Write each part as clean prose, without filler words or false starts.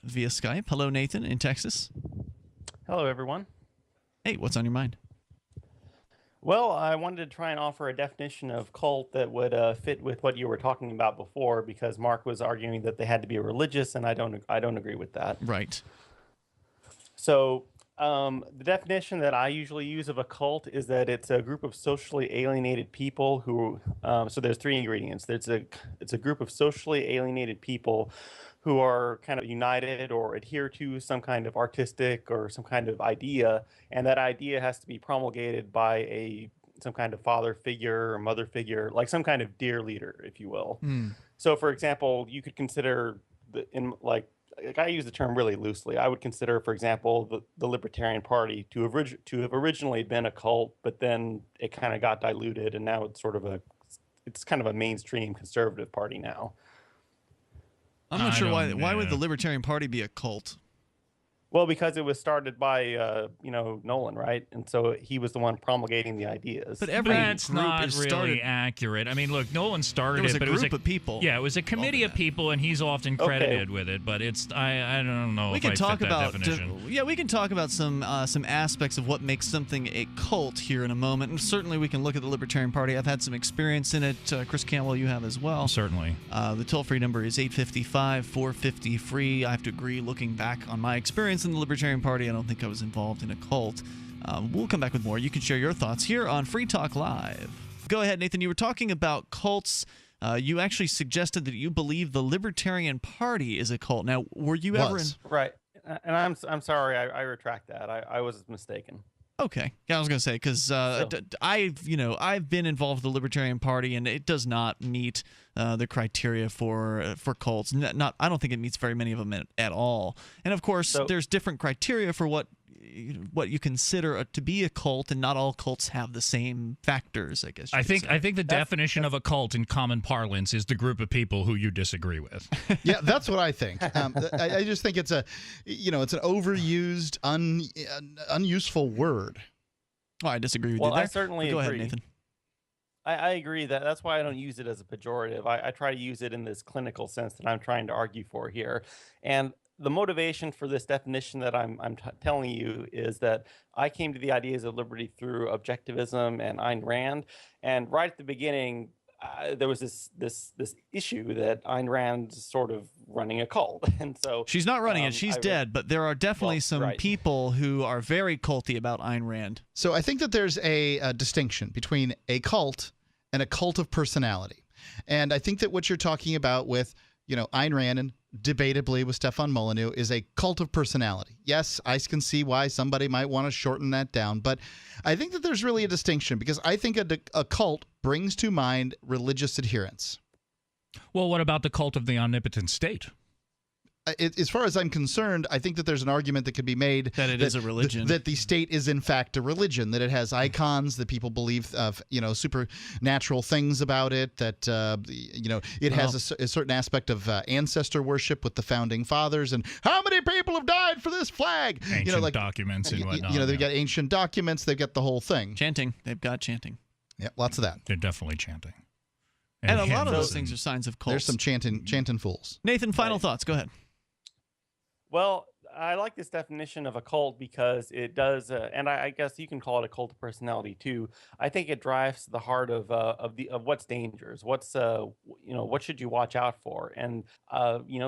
via Skype. Hello, Nathan in Texas. Hello, everyone. Hey, what's on your mind? Well, I wanted to try and offer a definition of cult that would fit with what you were talking about before, because Mark was arguing that they had to be religious, and I don't agree with that. Right. So, the definition that I usually use of a cult is that it's a group of socially alienated people who. So there's three ingredients. It's a group of socially alienated people who are kind of united or adhere to some kind of artistic or some kind of idea, and that idea has to be promulgated by some kind of father figure or mother figure, like some kind of dear leader, if you will. So, for example, you could consider like I use the term really loosely. I would consider, for example, the Libertarian Party to have originally been a cult, but then it kind of got diluted, and now it's kind of a mainstream conservative party now. I'm not sure why would the Libertarian Party be a cult? Well, because it was started by Nolan, right? And so he was the one promulgating the ideas. But every That's group not is really started. accurate. I mean, look, Nolan started There was it, a but it was group of people. Yeah, it was a committee of people, and he's often credited with it. But it's I don't know. We if can I talk fit that about definition. we can talk about some aspects of what makes something a cult here in a moment, and certainly we can look at the Libertarian Party. I've had some experience in it. Chris Campbell, you have as well. Certainly. The toll-free number is 855-450-FREE. I have to agree. Looking back on my experience in the Libertarian Party, I don't think I was involved in a cult. We'll come back with more. You can share your thoughts here on Free Talk Live. Go ahead, Nathan. You were talking about cults. You actually suggested that you believe the Libertarian Party is a cult. Now, were you ever in? Right? And I'm sorry. I retract that. I was mistaken. Okay, yeah, I was going to say because I've been involved with the Libertarian Party, and it does not meet the criteria for cults. I don't think it meets very many of them at all. And of course, there's different criteria for what you consider to be a cult, and not all cults have the same factors. I guess. I think the definition of a cult in common parlance is the group of people who you disagree with. Yeah, that's what I think. I just think it's it's an overused, unuseful word. Oh, I disagree with you Well, there. I certainly Go agree. ahead, Nathan. I agree that's why I don't use it as a pejorative. I try to use it in this clinical sense that I'm trying to argue for here. And the motivation for this definition that I'm telling you is that I came to the ideas of liberty through objectivism and Ayn Rand. And right at the beginning, there was this issue that Ayn Rand's sort of running a cult, and so she's not running it; she's dead. But there are definitely some people who are very culty about Ayn Rand. So I think that there's a distinction between a cult and a cult of personality, and I think that what you're talking about with Ayn Rand and debatably with Stefan Molyneux is a cult of personality. Yes, I can see why somebody might want to shorten that down, but I think that there's really a distinction because I think a cult brings to mind religious adherence. Well, what about the cult of the omnipotent state? As far as I'm concerned, I think that there's an argument that could be made that it is a religion, that the state is in fact a religion, that it has icons, that people believe of supernatural things about it, that it has a certain aspect of ancestor worship with the founding fathers, and how many people have died for this flag? Ancient documents and whatnot. They've got ancient documents, they've got the whole thing. Chanting, they've got chanting. Yeah, lots of that. They're definitely chanting. And a lot of those things are signs of cults. There's some chanting fools. Nathan, final thoughts. Go ahead. Well, I like this definition of a cult because it does, and I guess you can call it a cult of personality too. I think it drives to the heart of what's dangerous, what should you watch out for, and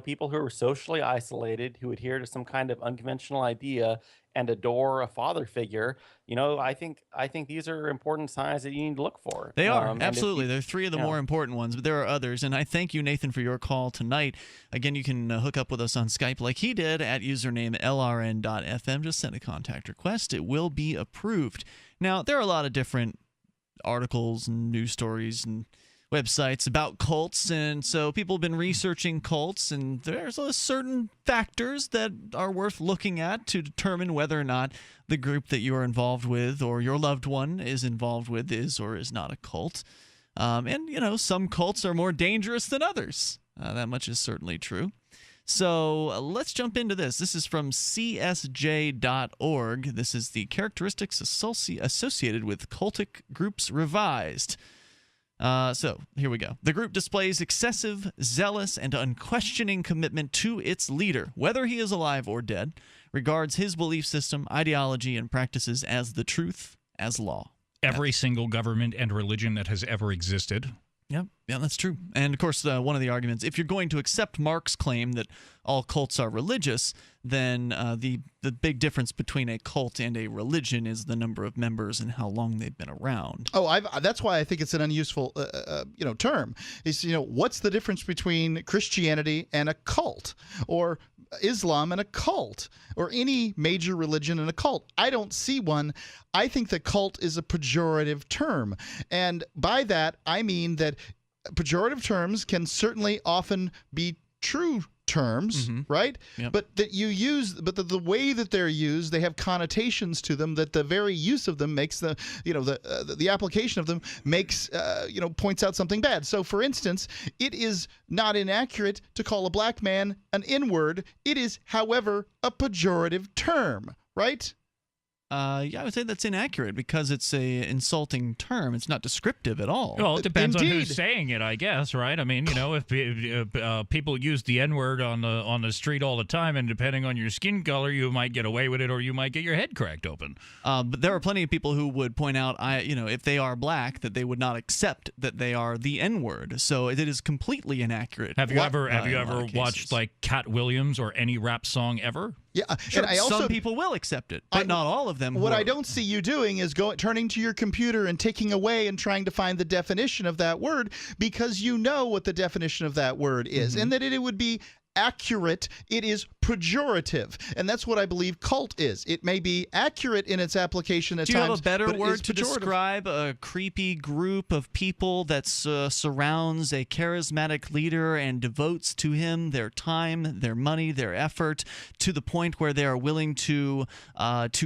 people who are socially isolated, who adhere to some kind of unconventional idea and adore a father figure. I think these are important signs that you need to look for. They are, absolutely. They're three of the more important ones, but there are others. And I thank you, Nathan, for your call tonight. Again, you can hook up with us on Skype like he did at username LRN.FM. Just send a contact request. It will be approved. Now, there are a lot of different articles and news stories and websites about cults, and so people have been researching cults, and there's certain factors that are worth looking at to determine whether or not the group that you are involved with or your loved one is involved with is or is not a cult. And some cults are more dangerous than others. That much is certainly true. So let's jump into this. This is from CSJ.org. This is the characteristics associated with cultic groups revised. So here we go. The group displays excessive, zealous, and unquestioning commitment to its leader, whether he is alive or dead, regards his belief system, ideology, and practices as the truth, as law. Every single government and religion that has ever existed. Yeah, that's true. And of course, one of the arguments, if you're going to accept Mark's claim that all cults are religious, then the big difference between a cult and a religion is the number of members and how long they've been around. Oh, that's why I think it's an unuseful, term. Is what's the difference between Christianity and a cult, or Islam and a cult, or any major religion and a cult? I don't see one. I think that cult is a pejorative term, and by that I mean that pejorative terms can certainly often be true terms, right? Yep. But that you use, but the way that they're used, they have connotations to them that the very use of them makes the application of them makes points out something bad. So, for instance, it is not inaccurate to call a black man an N-word. It is, however, a pejorative term, right? Yeah, I would say that's inaccurate because it's a insulting term. It's not descriptive at all. Well, it depends on Indeed. who's saying it, I guess, right? I mean, if people use the N-word on the street all the time, and depending on your skin color, you might get away with it, or you might get your head cracked open. But there are plenty of people who would point out, if they are black, that they would not accept that they are the N-word. So it is completely inaccurate. Have you ever in a lot of watched cases. like Cat Williams or any rap song ever? Yeah, Sure, and I also some people will accept it, but not all of them. What will. I don't see you doing is turning to your computer and taking away and trying to find the definition of that word, because you know what the definition of that word is, and that it would be accurate. It is pejorative, and that's what I believe cult is. It may be accurate in its application at Do you times, have a better but it word is to pejorative. describe a creepy group of people that surrounds a charismatic leader and devotes to him their time, their money, their effort, to the point where they are willing to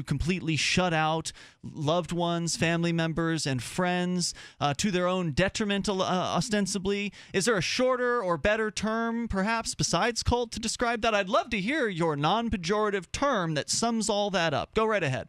completely shut out loved ones, family members, and friends to their own detriment, ostensibly? Is there a shorter or better term, perhaps, besides cult to describe that? I'd love to hear your non-pejorative term that sums all that up. Go right ahead.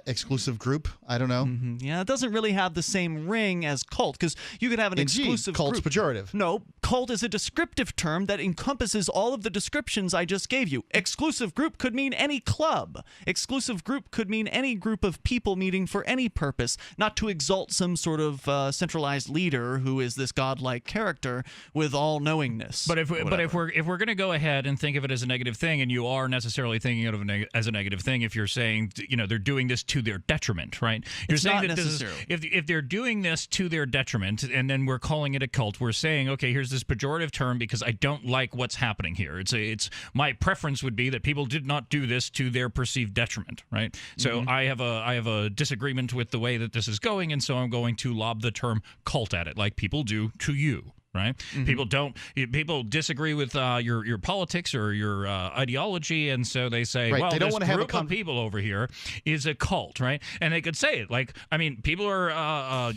Exclusive group? I don't know. Yeah, it doesn't really have the same ring as cult, because you could have an Indeed, exclusive cult's group. pejorative. No, cult is a descriptive term that encompasses all of the descriptions I just gave you. Exclusive group could mean any club. Exclusive group could mean any group of people meeting for any purpose, not to exalt some sort of centralized leader who is this godlike character with all knowingness. But if we're going to go ahead and think of it as a negative thing, and you are necessarily thinking of it as a negative thing, if you're saying they're doing this to their detriment, right? You're It's saying not that this is, necessarily. if they're doing this to their detriment, and then we're calling it a cult, we're saying, okay, here's this pejorative term because I don't like what's happening here. It's my preference would be that people did not do this to their perceived detriment, right? So I have a disagreement with the way that this is going, and so I'm going to lob the term cult at it, like people do to you. Right? People disagree with your politics or your ideology, and so they say, Right. well, They don't this wanna have a group of people over here is a cult, right? And they could say it like, I mean, people are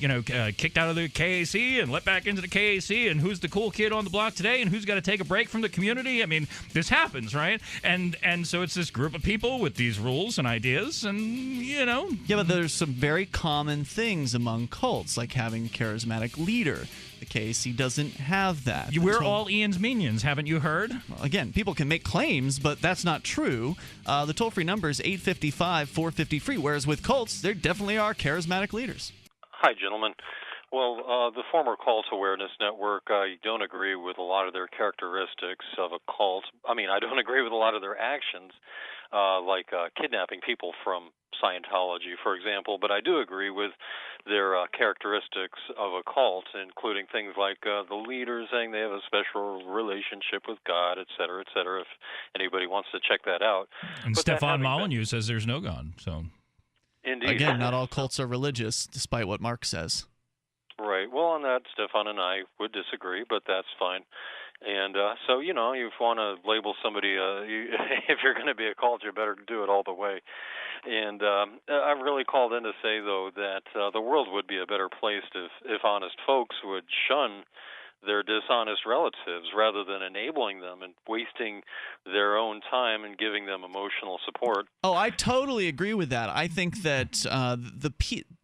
kicked out of the KAC and let back into the KAC, and who's the cool kid on the block today, and who's got to take a break from the community? I mean, this happens, right? And so it's this group of people with these rules and ideas, and Yeah, but there's some very common things among cults, like having a charismatic leader. The KAC doesn't have that. We're Until- all Ian's minions, haven't you heard? Again, people can make claims, but that's not true. The toll-free number is 855-450-FREE, whereas with cults, there definitely are charismatic leaders. Hi, gentlemen. Well, the former Cult Awareness Network, I don't agree with a lot of their characteristics of a cult. I mean, I don't agree with a lot of their actions, like kidnapping people from Scientology, for example, but I do agree with their characteristics of a cult, including things like the leader saying they have a special relationship with God, et cetera, if anybody wants to check that out. And But that Stefan having been- Molyneux says there's no God, so... Indeed. Again, not all cults are religious, despite what Mark says. Right. Well, on that, Stefan and I would disagree, but that's fine. And so, you want to label somebody, if you're going to be a cult, you better do it all the way. And I really called in to say, though, that the world would be a better place if honest folks would shun their dishonest relatives rather than enabling them and wasting their own time and giving them emotional support. Oh, I totally agree with that. I think that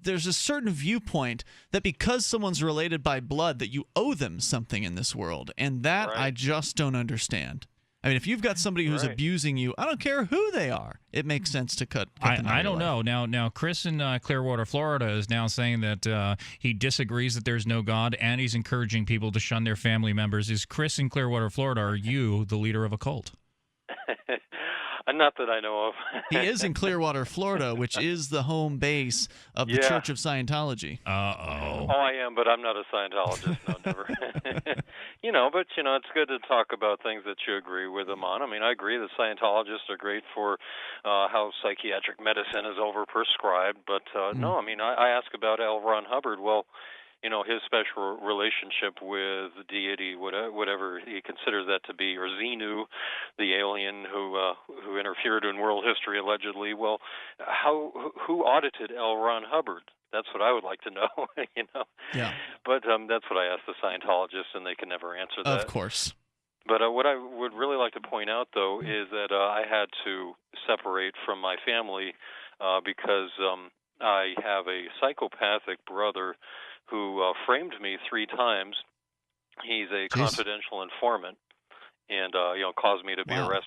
there's a certain viewpoint that because someone's related by blood that you owe them something in this world, and that Right. I just don't understand. I mean, if you've got somebody who's Right. abusing you, I don't care who they are. It makes sense to cut them out of I your don't life. know. Now, Chris in Clearwater, Florida, is now saying that he disagrees that there's no God, and he's encouraging people to shun their family members. Is Chris in Clearwater, Florida, are you the leader of a cult? Not that I know of. He is in Clearwater, Florida, which is the home base of the Yeah. Church of Scientology. Uh-oh. Oh, I am, but I'm not a Scientologist. No, never. But it's good to talk about things that you agree with them on. I mean, I agree that Scientologists are great for how psychiatric medicine is overprescribed. But no, I mean, I ask about L. Ron Hubbard. Well, his special relationship with deity, whatever he considers that to be, or Xenu, the alien who interfered in world history allegedly. Well, who audited L. Ron Hubbard? That's what I would like to know. Yeah. But that's what I ask the Scientologists, and they can never answer that. Of course. But what I would really like to point out, though, is that I had to separate from my family because I have a psychopathic brother who framed me 3 times. He's a confidential informant, and caused me to be Wow.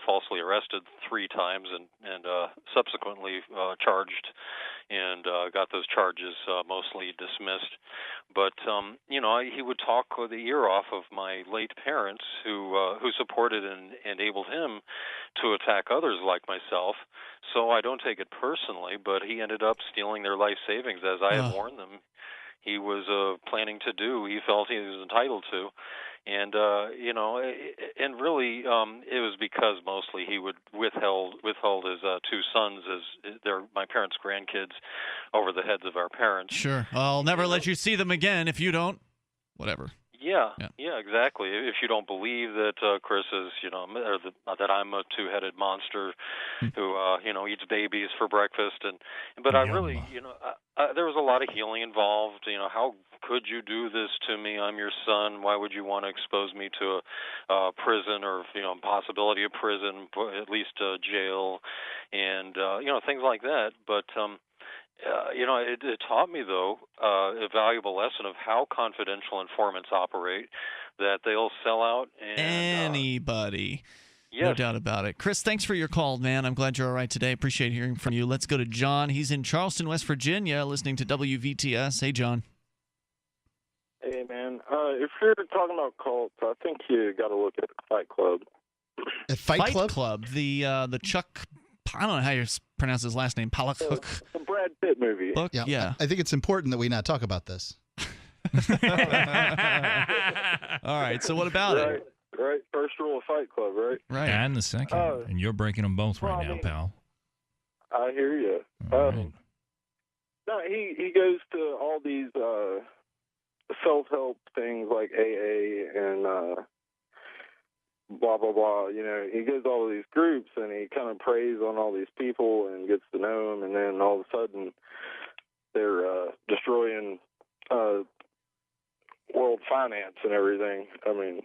falsely arrested 3 times, and subsequently charged, and got those charges mostly dismissed. But he would talk the ear off of my late parents, who supported and enabled him to attack others like myself. So I don't take it personally, but he ended up stealing their life savings, as I had warned them he was planning to do. He felt he was entitled to. And and really, it was because mostly he would withheld his 2 sons as my parents' grandkids over the heads of our parents. Sure. I'll never let you see them again if you don't. Whatever. Yeah, exactly. If you don't believe that Chris is, that I'm a 2-headed monster who, eats babies for breakfast, but I really, there was a lot of healing involved. How could you do this to me? I'm your son. Why would you want to expose me to a prison or, possibility of prison, at least jail, and things like that. But it taught me, though, a valuable lesson of how confidential informants operate, that they'll sell out Anybody. Yes. No doubt about it. Chris, thanks for your call, man. I'm glad you're all right today. Appreciate hearing from you. Let's go to John. He's in Charleston, West Virginia, listening to WVTS. Hey, John. Hey, man. If you're talking about cults, I think you got to look at Fight Club. At Fight Club, the Chuck, I don't know how you pronounce his last name, Palahniuk. The Brad Pitt movie. Book? Yeah. I think it's important that we not talk about this. All right, so what about it? Right. First rule of Fight Club, right? Right. And the second. And you're breaking them both right now, pal. I hear you. All right. No, he goes to all these self-help things like AA and blah, blah, blah. He goes to all of these groups, and he kind of preys on all these people and gets to know them, and then all of a sudden they're destroying world finance and everything. I mean...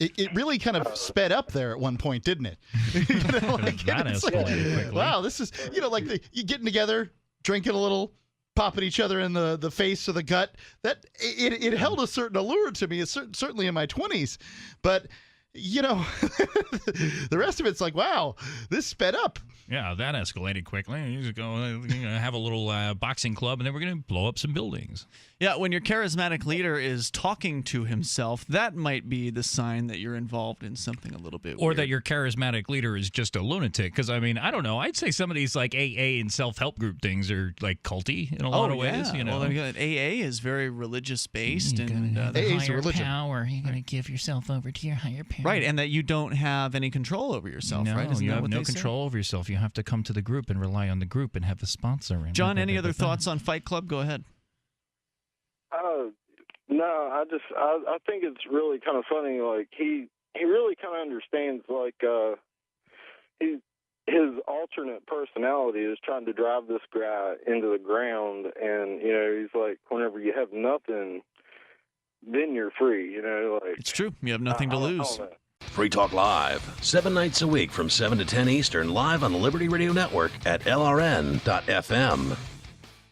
It really kind of sped up there at one point, didn't it? That escalated quickly. Wow, this is, you getting together, drinking a little, popping each other in the face or the gut. That it held a certain allure to me, certainly in my 20s. But, the rest of it's like, wow, this sped up. Yeah, that escalated quickly. You just go, have a little boxing club, and then we're going to blow up some buildings. Yeah, when your charismatic leader is talking to himself, that might be the sign that you're involved in something a little bit Or weird. that your charismatic leader is just a lunatic. Because, I mean, I don't know. I'd say some of these, like, AA and self-help group things are, like, culty in a lot of ways. Well, AA is very religious-based. And AA's a religion. Power. You're going to give yourself over to your higher power. Right, and that you don't have any control over yourself, No, right? Isn't you that have what no they say? control over yourself. You have to come to the group and rely on the group and have a sponsor. And John, any other thoughts on Fight Club? Go ahead. No, I think it's really kind of funny. Like he really kind of understands. Like his alternate personality is trying to drive this guy into the ground, and he's like, whenever you have nothing, then you're free. You know, like It's true. You have nothing to I don't lose. know. Free Talk Live, 7 nights a week from 7 to 10 Eastern, live on the Liberty Radio Network at LRN.FM.